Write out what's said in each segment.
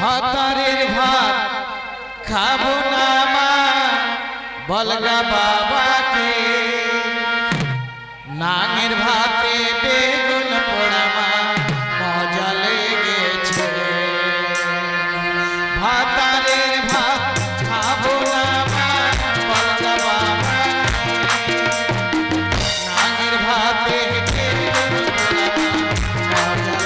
ভাতারের ভাত খাবো না মা বলগা বাবাকে নাঙের ভাতে বেগুন পোড়া মা মজা লেগেছে ভাতারের ভাত খাবো না মা বলগা বাবাকে নাঙের ভাতে বেগুন পোড়া মা মজা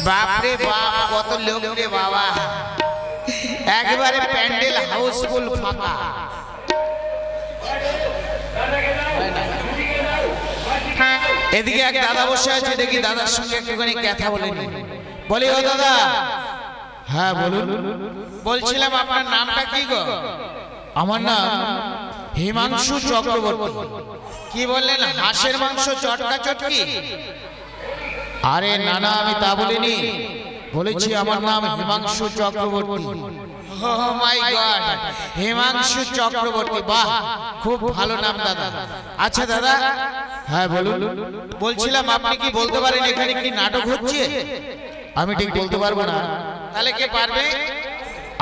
বাপরে বাপ কত লোক রে বাবা একবারে প্যান্ডেল হাউসফুল ফাঁকা এদিকে এক দাদা বসে আছে দেখি দাদার সঙ্গে একটুখানি কথা বলে নি বলি ও দাদা হ্যাঁ বলুন বলছিলাম আপনার নামটা কি গো আমার নাম হিমাংশু চক্রবর্তী কি বললেন হাঁসের মাংস চটকা চটকি আরে না না আমি তা বলিনি বলেছি আমার নাম হিমাংশু চক্রবর্তী ও মাই গড হিমাংশু চক্রবর্তী বাহ খুব ভালো নাম দাদা আচ্ছা দাদা হ্যাঁ বলুন বলছিলাম আপনি কি বলতে পারেন এখানে কি নাটক হচ্ছে আমি ঠিক বলতে পারবো না তাহলে কে পারবে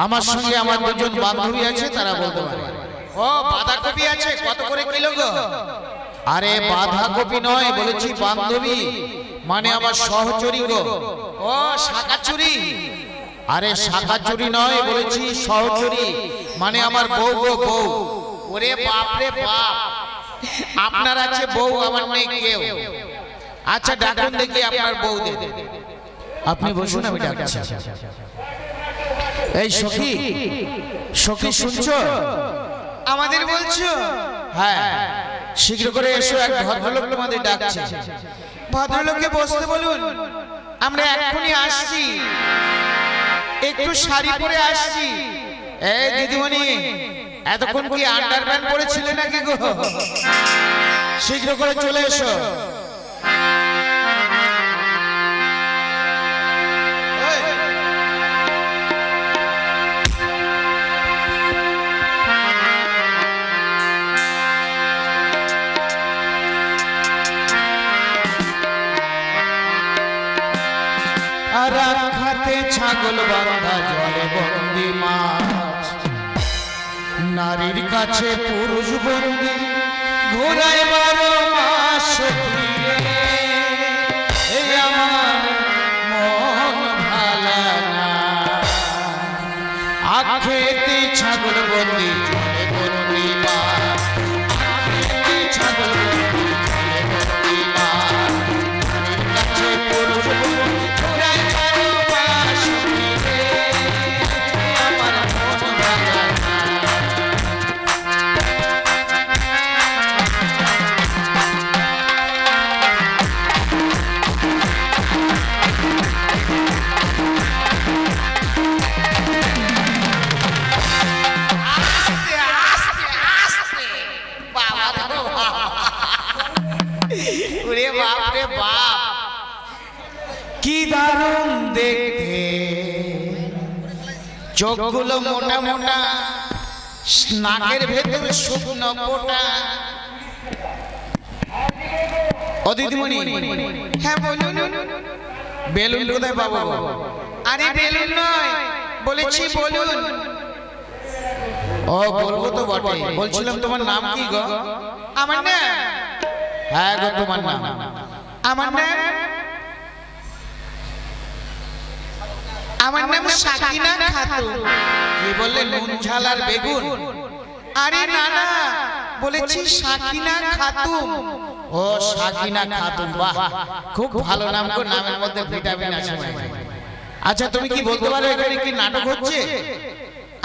আমার সঙ্গে আমার দুজন বান্ধবী আছে তারা বলতে পারে ও বাঁধাকপি আছে কত করে কিলো গো আরে বাঁধাকপি নয় বলেছি বান্ধবী মানে আমার সহচরী গো ও শাকাচুরি আরে শাকাচুরি নয় বলেছি সহচরী মানে আমার বউ গো বউ ওরে বাপ রে বাপ আপনার আছে বউ আমার নেই কেউ আচ্ছা ডাকুন দেখি আপনার বউ দে আপনি বসুন আমি ডাকছি এই সখী সখী শুনছো আমাদের বলছো হ্যাঁ শীঘ্র করে এসো এক ভদ্রলোক তোমাদের ডাকছে ভদ্রলোককে বসতে বলুন আমরা এক্ষুনি আসছি একটু শাড়ি পরে আসছি এই দিদিমণি এতক্ষণ কি আন্ডারপ্যান্ট পরেছিলে নাকি গো শীঘ্র করে চলে এসো রাখাতে ছাগল বান্ধা জলে বন্দি মাছ নারীর কাছে পুরুষ বন্দি ঘোরায় 12 মাস এই আমার মন ভালা না আখেতে ছাগল বন্দি জলে বন্দি মাছ আখেতে ছাগল বন্দি জলে বন্দি মাছ নারীর কাছে পুরুষ বন্দি কি দারুণ দেখতে চোখগুলো মোটা মোটা নাকের ভেতরে শুকনো পোটা ও দিদিমণি হ্যাঁ বলুন বেলুন কোথায় পাবো আরে বেলুন নয় বলেছি বলুন ও বলবো তো বটে বলছিলাম তোমার নাম কি গো আমার নাম হ্যাঁ গো তোমার নাম আমার নাম সাকিনা খাতুন কি বললে নুন ঝাল আর বেগুন আরে না না বলেছি সাকিনা খাতুন ও সাকিনা খাতুন বাহ খুব ভালো নাম গো নামের মধ্যে ভিটামিন আছে আচ্ছা তুমি কি বলতে পারো এখানে কি নাটক হচ্ছে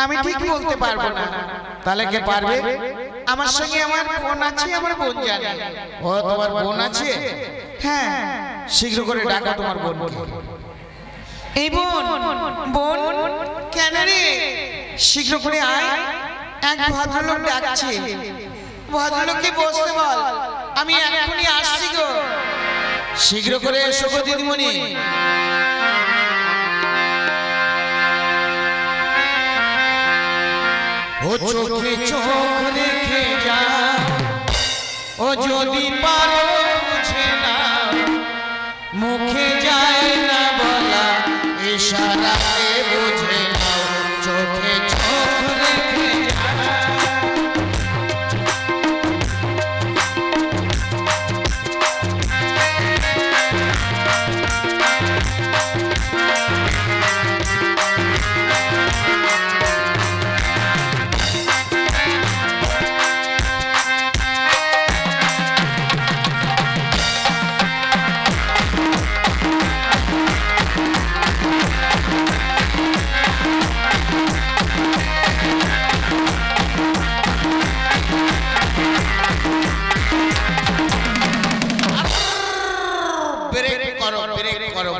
আমি ঠিক বলতে পারবো না তাহলে কে পারবে আমার সঙ্গে আমার বোন আছে আমার বোন জানে ও তোমার বোন আছে হ্যাঁ শীঘ্র করে ডাকো তোমার বোনকে এই বোন বোন কেন রে শীঘ্র করে আয় এক ভদ্রলোক ডাকছে ভদ্রলোককে বসতে বল আমি এখনই আসছি গো শীঘ্র করে এসো গো দিদিমণি চোখে চোখ রেখে যা, ও যদি পারো বুঝে না, মুখে যায় না বলা, ইশারায় বুঝে নাও, চোখে চোখ রেখে যা।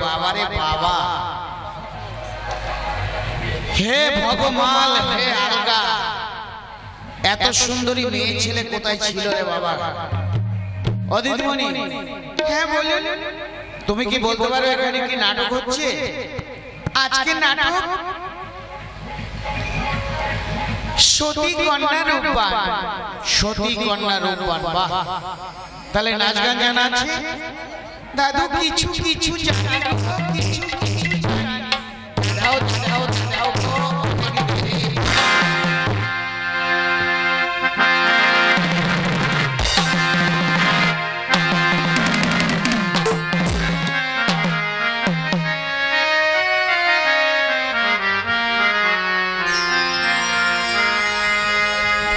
বাবারে বাবা, হে ভগবান, হে আলগা, এত সুন্দরী মেয়ে ছেলে কোথায় ছিল রে বাবা? অদিতিমণি, হ্যাঁ বলুন। তুমি কি বলতে পারো এখানে কি নাটক হচ্ছে? আজকে নাটক সতী কন্যা রূপবান। সতী কন্যা রূপবান, বাহ! তাহলে নাচ গান জানা আছে? দাদু কিছু কিছু জানি, কিছু কিছু জানি। দাও দাও দাও গো।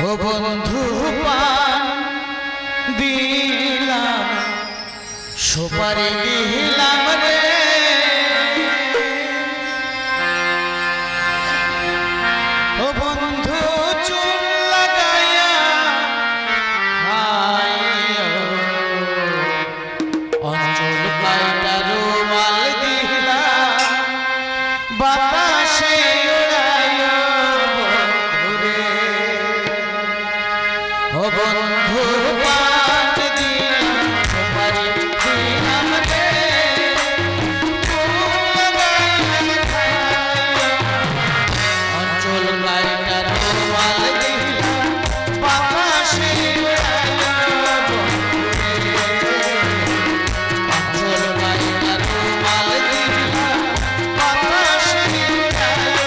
ও বন্ধু পান দিলাম, সুপারি দিলাম রে, ও বন্ধু চুল লাগাইয়া অঞ্চল পাইটা রুমাল দিলাম, বাতাসে উড়াইয়া বন্ধুরে, ও বন্ধু পান দিলাম, সুপারি দিলাম রে, অঞ্চল পাইটা রুমাল দিলাম, বাতাসে উড়াইয়া বন্ধুরে, অঞ্চল পাইটা রুমাল দিলাম, বাতাসে উড়াইয়া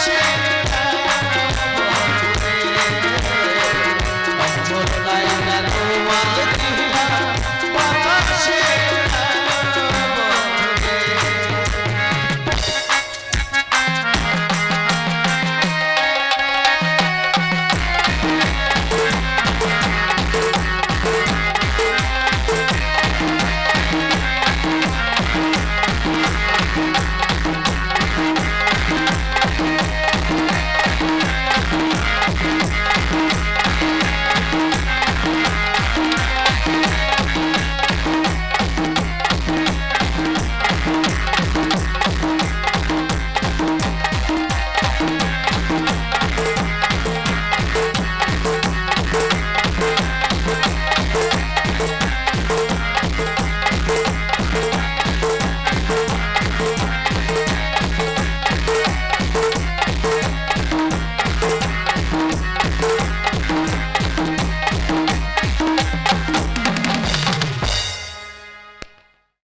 shame.